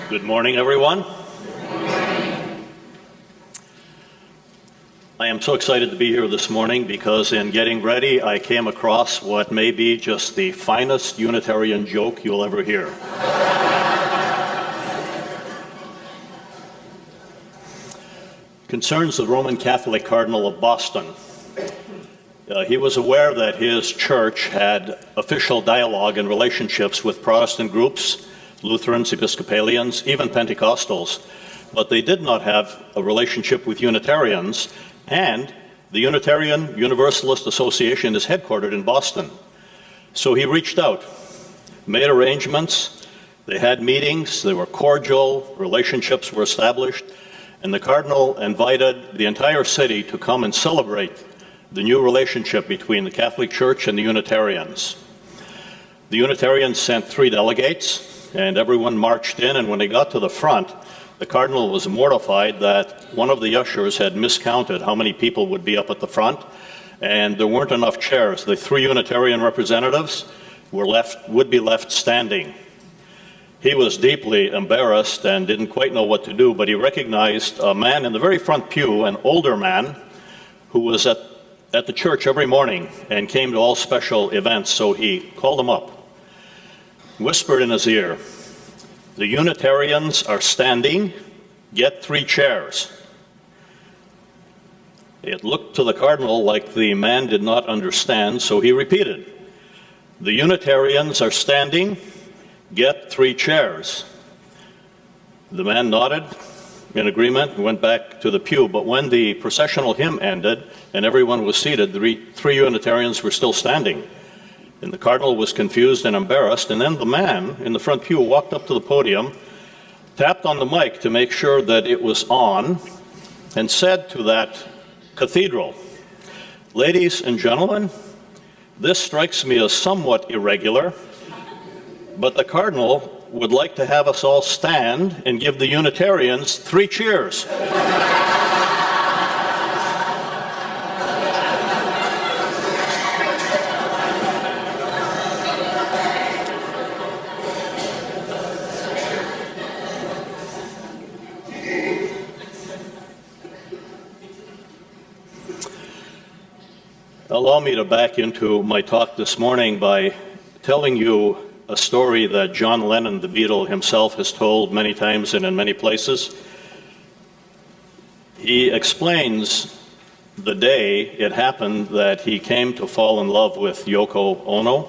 Good morning, everyone. I am so excited to be here this morning because in getting ready, I came across what may be just the finest Unitarian joke you'll ever hear. Concerns the Roman Catholic Cardinal of Boston. He was aware that his church had official dialogue and relationships with Protestant groups, Lutherans, Episcopalians, even Pentecostals, but they did not have a relationship with Unitarians, and the Unitarian Universalist Association is headquartered in Boston. So he reached out, made arrangements, they had meetings, they were cordial, relationships were established, and the Cardinal invited the entire city to come and celebrate the new relationship between the Catholic Church and the Unitarians. The Unitarians sent 3 delegates, and everyone marched in, and when they got to the front, the Cardinal was mortified that one of the ushers had miscounted how many people would be up at the front, and there weren't enough chairs. The 3 Unitarian representatives would be left standing. He was deeply embarrassed and didn't quite know what to do, but he recognized a man in the very front pew, an older man, who was at the church every morning and came to all special events, so he called him up, whispered in his ear, "The Unitarians are standing, get 3 chairs." It looked to the Cardinal like the man did not understand, so he repeated, "The Unitarians are standing, get 3 chairs." The man nodded in agreement and went back to the pew, but when the processional hymn ended and everyone was seated, the 3 Unitarians were still standing. And the Cardinal was confused and embarrassed, and then the man in the front pew walked up to the podium, tapped on the mic to make sure that it was on, and said to that cathedral, "Ladies and gentlemen, this strikes me as somewhat irregular, but the Cardinal would like to have us all stand and give the Unitarians 3 cheers." Allow me to back into my talk this morning by telling you a story that John Lennon, the Beatle himself, has told many times and in many places. He explains the day it happened that he came to fall in love with Yoko Ono.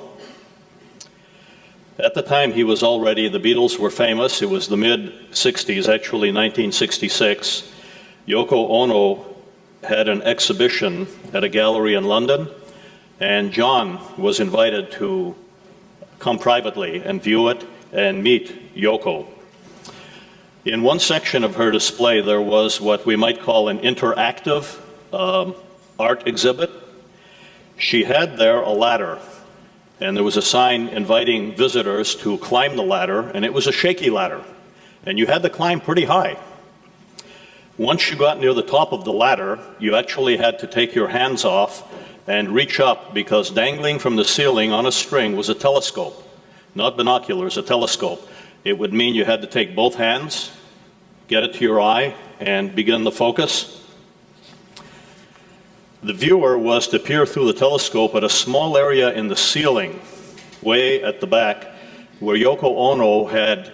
At the time the Beatles were famous. It was the mid-60s, actually 1966. Yoko Ono had an exhibition at a gallery in London, and John was invited to come privately and view it and meet Yoko. In one section of her display, there was what we might call an interactive art exhibit. She had there a ladder, and there was a sign inviting visitors to climb the ladder, and it was a shaky ladder, and you had to climb pretty high. Once you got near the top of the ladder, you actually had to take your hands off and reach up, because dangling from the ceiling on a string was a telescope, not binoculars, a telescope. It would mean you had to take both hands, get it to your eye, and begin the focus. The viewer was to peer through the telescope at a small area in the ceiling, way at the back, where Yoko Ono had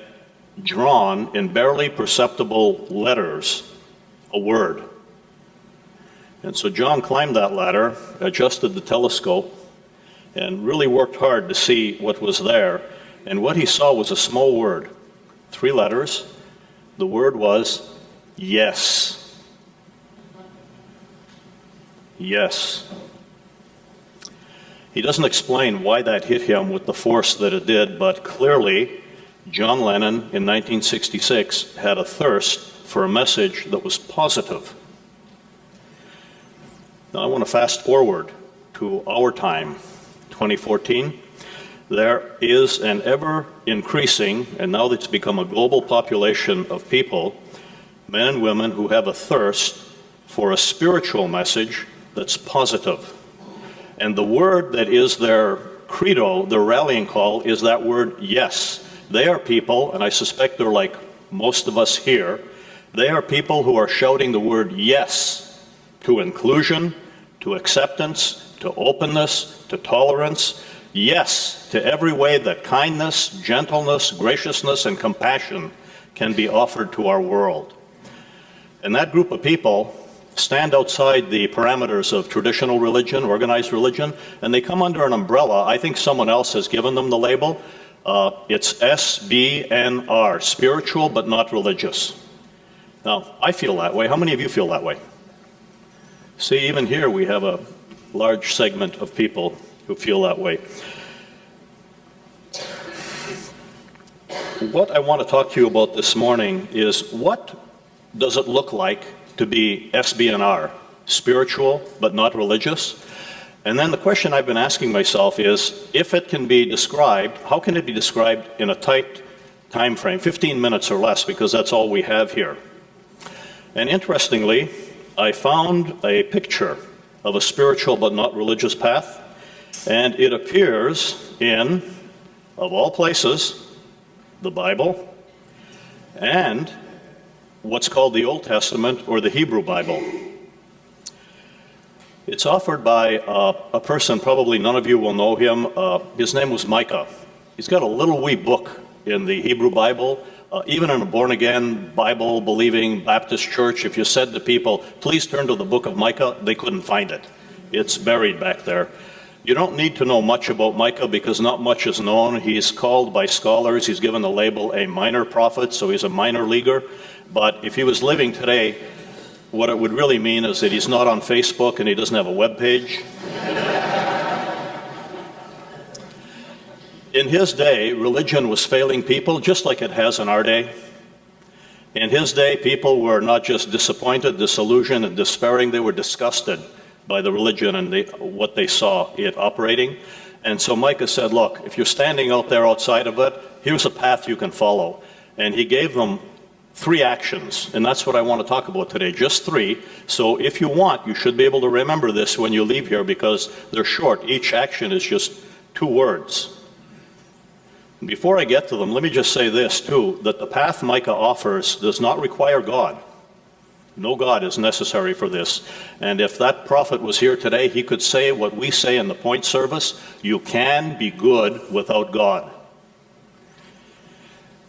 drawn in barely perceptible letters a word. And so John climbed that ladder, adjusted the telescope, and really worked hard to see what was there. And what he saw was a small word, 3 letters. The word was yes. Yes. He doesn't explain why that hit him with the force that it did, but clearly John Lennon in 1966 had a thirst for a message that was positive. Now I want to fast forward to our time, 2014. There is an ever increasing, and now it's become a global population of people, men and women who have a thirst for a spiritual message that's positive. And the word that is their credo, their rallying call, is that word yes. They are people, and I suspect they're like most of us here, they are people who are shouting the word yes to inclusion, to acceptance, to openness, to tolerance, yes to every way that kindness, gentleness, graciousness, and compassion can be offered to our world. And that group of people stand outside the parameters of traditional religion, organized religion, and they come under an umbrella. I think someone else has given them the label. It's SBNR, spiritual but not religious. Now, I feel that way. How many of you feel that way? See, even here we have a large segment of people who feel that way. What I want to talk to you about this morning is, what does it look like to be SBNR, spiritual but not religious? And then the question I've been asking myself is, if it can be described, how can it be described in a tight time frame, 15 minutes or less, because that's all we have here. And interestingly, I found a picture of a spiritual but not religious path, and it appears in, of all places, the Bible and what's called the Old Testament or the Hebrew Bible. It's offered by a person, probably none of you will know him. His name was Micah. He's got a little wee book in the Hebrew Bible. Even in a born-again, Bible-believing Baptist church, if you said to people, please turn to the book of Micah, they couldn't find it. It's buried back there. You don't need to know much about Micah because not much is known. He's called by scholars, he's given the label a minor prophet, so he's a minor leaguer. But if he was living today, what it would really mean is that he's not on Facebook and he doesn't have a web page. In his day, religion was failing people just like it has in our day. In his day, people were not just disappointed, disillusioned, and despairing, they were disgusted by the religion and what they saw it operating. And so Micah said, look, if you're standing out there outside of it, here's a path you can follow. And he gave them 3 actions, and that's what I want to talk about today, just 3. So if you want, you should be able to remember this when you leave here because they're short. Each action is just 2 words. Before I get to them, let me just say this too, that the path Micah offers does not require God. No God is necessary for this. And if that prophet was here today, he could say what we say in the point service, you can be good without God.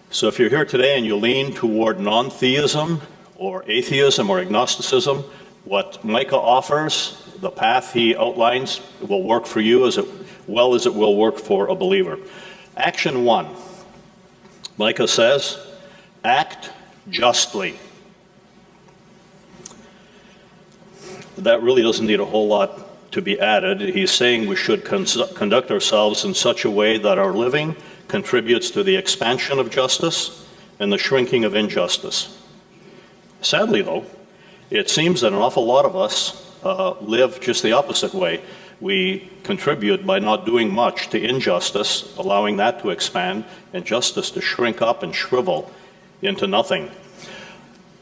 So if you're here today and you lean toward non-theism or atheism or agnosticism, what Micah offers, the path he outlines, will work for you as well as it will work for a believer. Action 1, Micah says, act justly. That really doesn't need a whole lot to be added. He's saying we should conduct ourselves in such a way that our living contributes to the expansion of justice and the shrinking of injustice. Sadly, though, it seems that an awful lot of us live just the opposite way. We contribute by not doing much to injustice, allowing that to expand, and justice to shrink up and shrivel into nothing.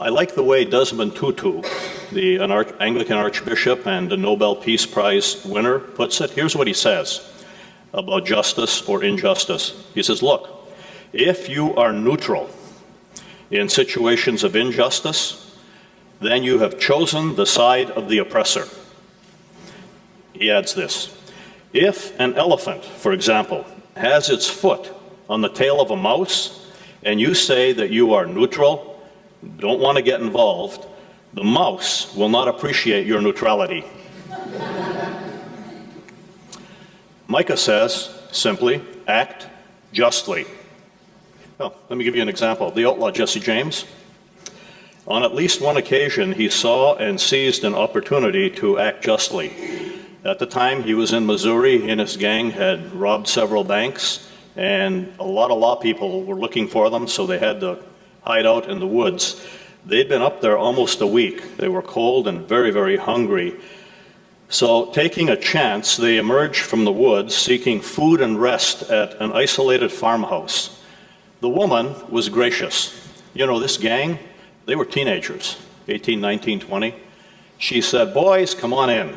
I like the way Desmond Tutu, an Anglican archbishop and a Nobel Peace Prize winner, puts it. Here's what he says about justice or injustice. He says, look, if you are neutral in situations of injustice, then you have chosen the side of the oppressor. He adds this, if an elephant, for example, has its foot on the tail of a mouse, and you say that you are neutral, don't want to get involved, the mouse will not appreciate your neutrality. Micah says, simply, act justly. Well, let me give you an example. The outlaw Jesse James, on at least one occasion, he saw and seized an opportunity to act justly. At the time, he was in Missouri. He and his gang had robbed several banks, and a lot of law people were looking for them, so they had to hide out in the woods. They'd been up there almost a week. They were cold and very, very hungry. So, taking a chance, they emerged from the woods, seeking food and rest at an isolated farmhouse. The woman was gracious. You know, this gang, they were teenagers, 18, 19, 20. She said, boys, come on in.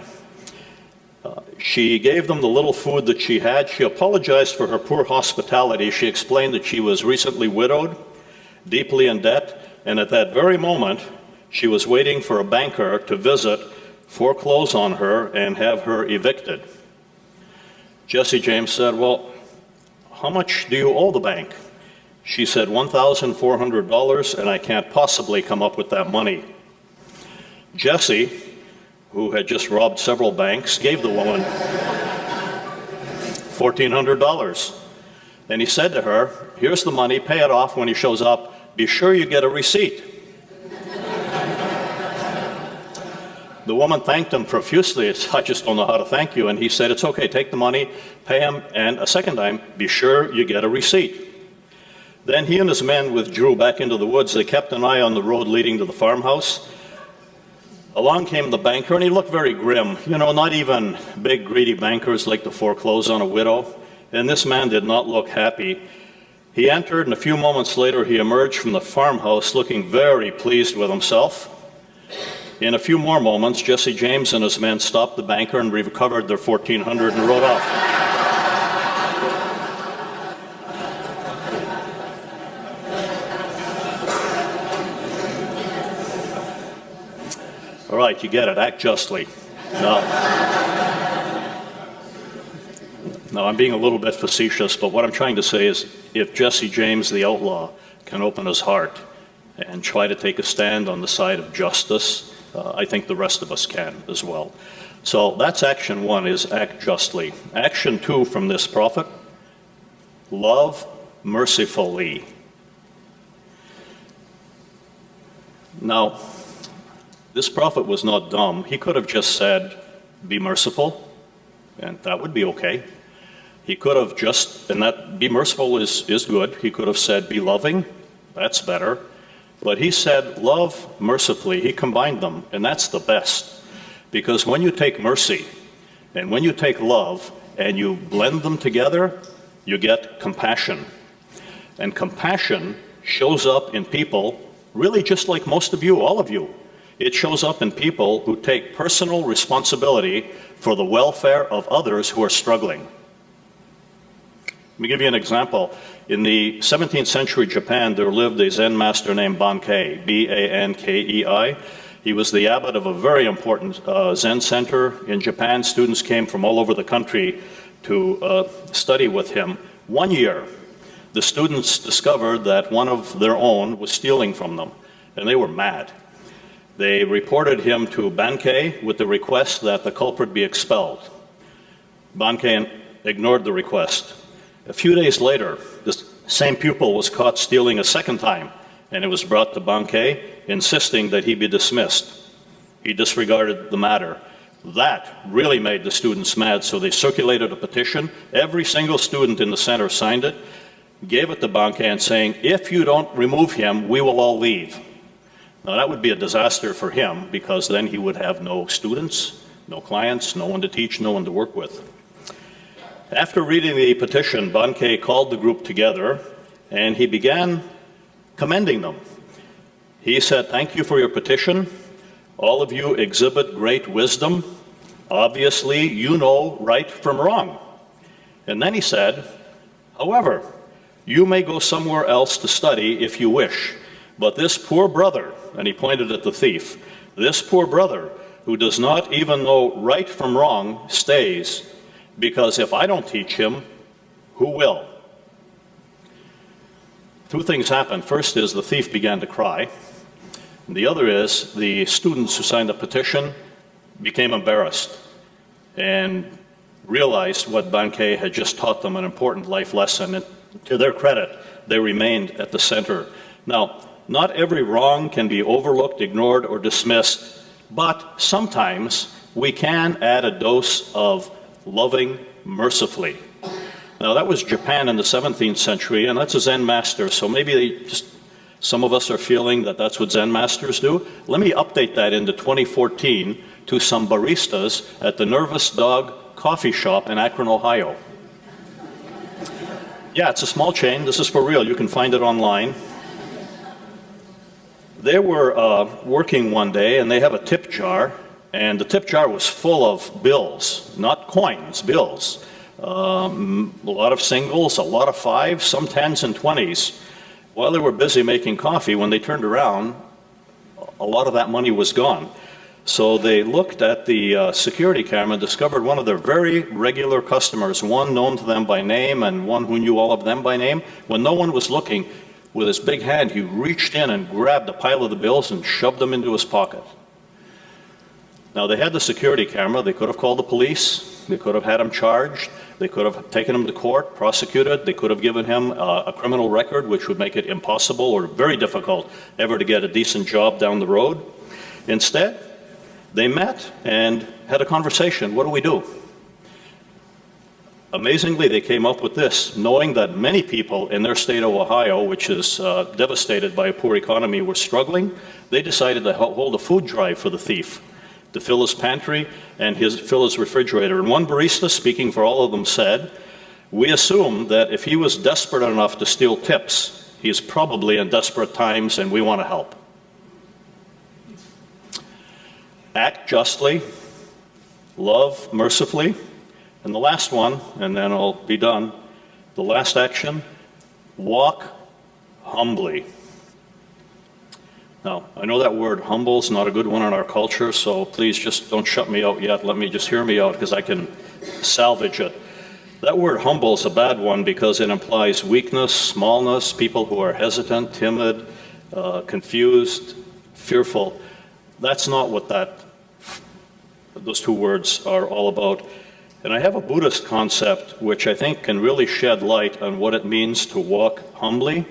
She gave them the little food that she had. She apologized for her poor hospitality. She explained that she was recently widowed, deeply in debt, and at that very moment, she was waiting for a banker to visit, foreclose on her, and have her evicted. Jesse James said, "Well, how much do you owe the bank?" She said, $1,400, and I can't possibly come up with that money. Jesse, who had just robbed several banks, gave the woman $1,400. And he said to her, "Here's the money, pay it off when he shows up. Be sure you get a receipt." The woman thanked him profusely. "I just don't know how to thank you." And he said, "It's okay, take the money, pay him, and a second time, be sure you get a receipt." Then he and his men withdrew back into the woods. They kept an eye on the road leading to the farmhouse. Along came the banker, and he looked very grim. You know, not even big, greedy bankers like to foreclose on a widow. And this man did not look happy. He entered, and a few moments later, he emerged from the farmhouse looking very pleased with himself. In a few more moments, Jesse James and his men stopped the banker and recovered their $1,400 and rode off. All right, you get it. Act justly. No, I'm being a little bit facetious, but what I'm trying to say is if Jesse James, the outlaw, can open his heart and try to take a stand on the side of justice, I think the rest of us can as well. So that's action one, is act justly. Action two from this prophet, love mercifully. Now, this prophet was not dumb. He could have just said, be merciful, and that would be okay. He could have just, and that be merciful is good. He could have said, be loving, that's better. But he said, love mercifully. He combined them, and that's the best. Because when you take mercy, and when you take love, and you blend them together, you get compassion. And compassion shows up in people, really just like most of you, all of you. It shows up in people who take personal responsibility for the welfare of others who are struggling. Let me give you an example. In the 17th century Japan, there lived a Zen master named Bankei, B-A-N-K-E-I. He was the abbot of a very important Zen center in Japan. Students came from all over the country to study with him. One year, the students discovered that one of their own was stealing from them, and they were mad. They reported him to Bankei with the request that the culprit be expelled. Bankei ignored the request. A few days later, this same pupil was caught stealing a second time, and it was brought to Bankei, insisting that he be dismissed. He disregarded the matter. That really made the students mad, so they circulated a petition. Every single student in the center signed it, gave it to Bankei, and saying, if you don't remove him, we will all leave. Now that would be a disaster for him, because then he would have no students, no clients, no one to teach, no one to work with. After reading the petition, Bankei called the group together, and he began commending them. He said, thank you for your petition. All of you exhibit great wisdom. Obviously, you know right from wrong. And then he said, however, you may go somewhere else to study if you wish. But this poor brother, and he pointed at the thief, this poor brother who does not even know right from wrong stays, because if I don't teach him, who will? Two things happened. First is the thief began to cry. And the other is the students who signed the petition became embarrassed and realized what Bankei had just taught them, an important life lesson. And to their credit, they remained at the center. Now, not every wrong can be overlooked, ignored, or dismissed, but sometimes we can add a dose of loving mercifully. Now that was Japan in the 17th century, and that's a Zen master, so maybe some of us are feeling that that's what Zen masters do. Let me update that into 2014 to some baristas at the Nervous Dog Coffee Shop in Akron, Ohio. Yeah, it's a small chain. This is for real. You can find it online. They were working one day, and they have a tip jar, and the tip jar was full of bills, not coins, bills. A lot of singles, a lot of fives, some 10s and 20s. While they were busy making coffee, when they turned around, a lot of that money was gone. So they looked at the security camera and discovered one of their very regular customers, one known to them by name and one who knew all of them by name. When no one was looking, with his big hand, he reached in and grabbed a pile of the bills and shoved them into his pocket. Now, they had the security camera. They could have called the police. They could have had him charged. They could have taken him to court, prosecuted. They could have given him a criminal record, which would make it impossible or very difficult ever to get a decent job down the road. Instead, they met and had a conversation. What do we do? Amazingly, they came up with this, knowing that many people in their state of Ohio, which is devastated by a poor economy, were struggling. They decided to hold a food drive for the thief, to fill his pantry and fill his refrigerator. And one barista, speaking for all of them, said, "We assume that if he was desperate enough to steal tips, he is probably in desperate times and we want to help." Act justly, love mercifully, and the last one, and then I'll be done, the last action, walk humbly. Now, I know that word humble is not a good one in our culture, so please just don't shut me out yet. Let me just hear me out because I can salvage it. That word humble is a bad one because it implies weakness, smallness, people who are hesitant, timid, confused, fearful. That's not what those two words are all about. And I have a Buddhist concept which I think can really shed light on what it means to walk humbly.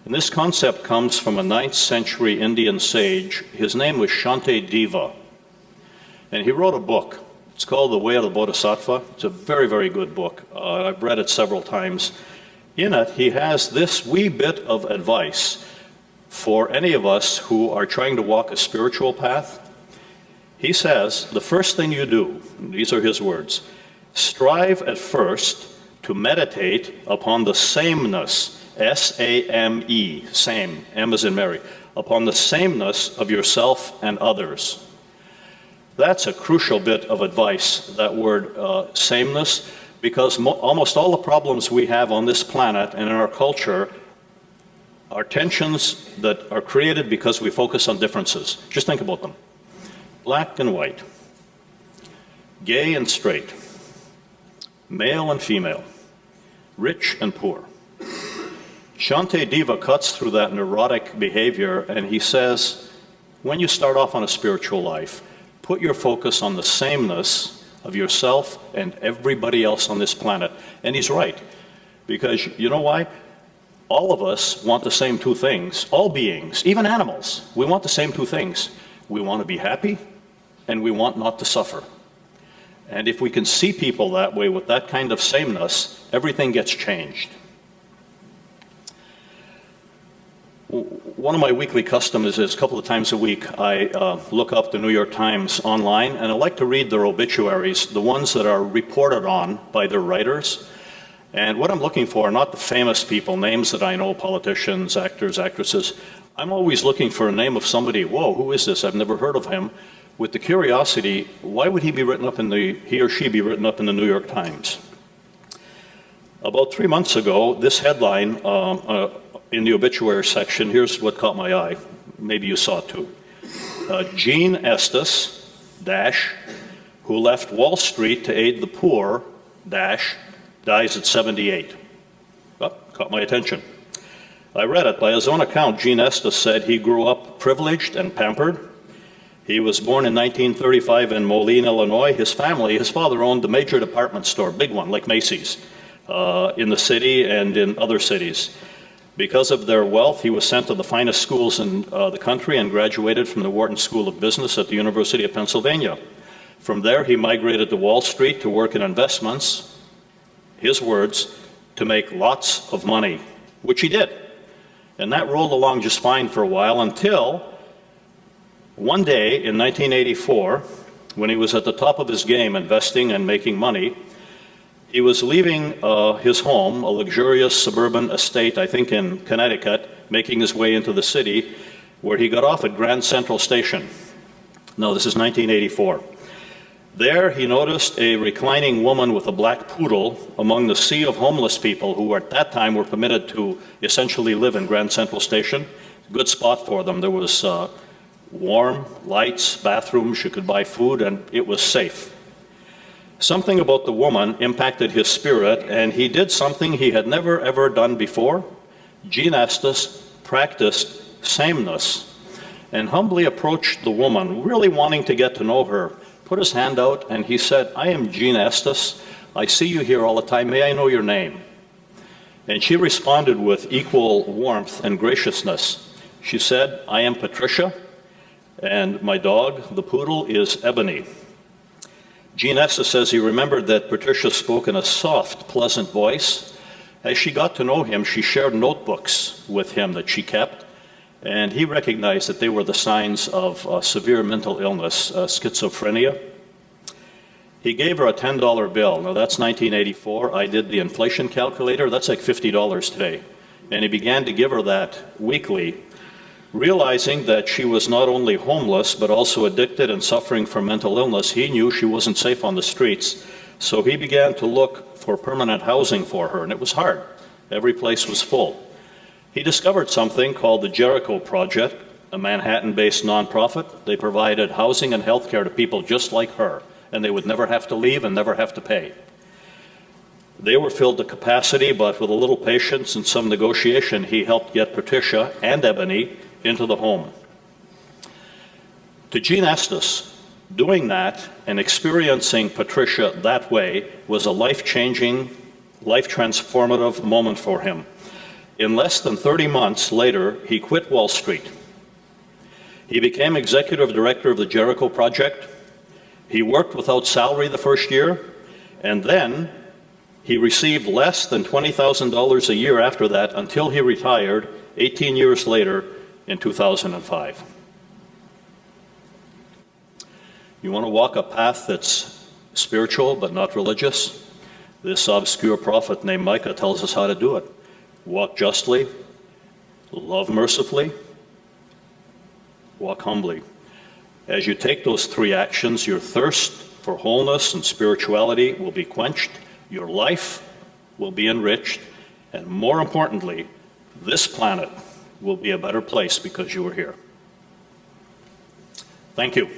And this concept comes from a 9th century Indian sage. His name was Shantideva. And he wrote a book. It's called The Way of the Bodhisattva. It's a very, very good book. I've read it several times. In it, he has this wee bit of advice for any of us who are trying to walk a spiritual path. He says, the first thing you do, these are his words, strive at first to meditate upon the sameness, S-A-M-E, same, M as in Mary, upon the sameness of yourself and others. That's a crucial bit of advice, that word sameness, because almost all the problems we have on this planet and in our culture are tensions that are created because we focus on differences. Just think about them. Black and white, gay and straight, male and female, rich and poor. Shantideva cuts through that neurotic behavior and he says, when you start off on a spiritual life, put your focus on the sameness of yourself and everybody else on this planet. And he's right, because you know why? All of us want the same two things, all beings, even animals. We want the same two things. We want to be happy and we want not to suffer. And if we can see people that way with that kind of sameness, everything gets changed. One of my weekly customs is a couple of times a week I look up the New York Times online, and I like to read their obituaries, the ones that are reported on by their writers. And what I'm looking for are not the famous people, names that I know, politicians, actors, actresses. I'm always looking for a name of somebody, whoa, who is this? I've never heard of him. With the curiosity, why would he or she be written up in the New York Times? About 3 months ago, this headline in the obituary section, here's what caught my eye. Maybe you saw it too. Gene Estes, who left Wall Street to aid the poor, dies at 78. Oh, caught my attention. I read it. By his own account, Gene Estes said he grew up privileged and pampered. He was born in 1935 in Moline, Illinois. His father owned a major department store, big one, like Macy's, in the city and in other cities. Because of their wealth, he was sent to the finest schools in the country and graduated from the Wharton School of Business at the University of Pennsylvania. From there, he migrated to Wall Street to work in investments, his words, to make lots of money, which he did. And that rolled along just fine for a while until one day in 1984, when he was at the top of his game investing and making money, he was leaving his home, a luxurious suburban estate, I think in Connecticut, making his way into the city, where he got off at Grand Central Station. No, this is 1984. There he noticed a reclining woman with a black poodle among the sea of homeless people who at that time were permitted to essentially live in Grand Central Station. Good spot for them. There was warm, lights, bathrooms, you could buy food, and it was safe. Something about the woman impacted his spirit, and he did something he had never ever done before. Gene Estes practiced sameness and humbly approached the woman, really wanting to get to know her, put his hand out, and he said, "I am Gene Estes. I see you here all the time. May I know your name?" And she responded with equal warmth and graciousness. She said, "I am Patricia, and my dog, the poodle, is Ebony." Gene Estes says he remembered that Patricia spoke in a soft, pleasant voice. As she got to know him, she shared notebooks with him that she kept, and he recognized that they were the signs of severe mental illness, schizophrenia. He gave her a $10 bill. Now that's 1984. I did the inflation calculator. That's like $50 today. And he began to give her that weekly, realizing that she was not only homeless, but also addicted and suffering from mental illness. He knew she wasn't safe on the streets. So he began to look for permanent housing for her, and it was hard. Every place was full. He discovered something called the Jericho Project, a Manhattan-based nonprofit. They provided housing and health care to people just like her, and they would never have to leave and never have to pay. They were filled to capacity, but with a little patience and some negotiation, he helped get Patricia and Ebony into the home. To Gene Estes, doing that and experiencing Patricia that way was a life-changing, life-transformative moment for him. In less than 30 months later, he quit Wall Street. He became executive director of the Jericho Project. He worked without salary the first year, and then he received less than $20,000 a year after that until he retired 18 years later in 2005. You want to walk a path that's spiritual but not religious? This obscure prophet named Micah tells us how to do it. Walk justly, love mercifully, walk humbly. As you take those three actions, your thirst for wholeness and spirituality will be quenched, your life will be enriched, and more importantly, this planet will be a better place because you are here. Thank you.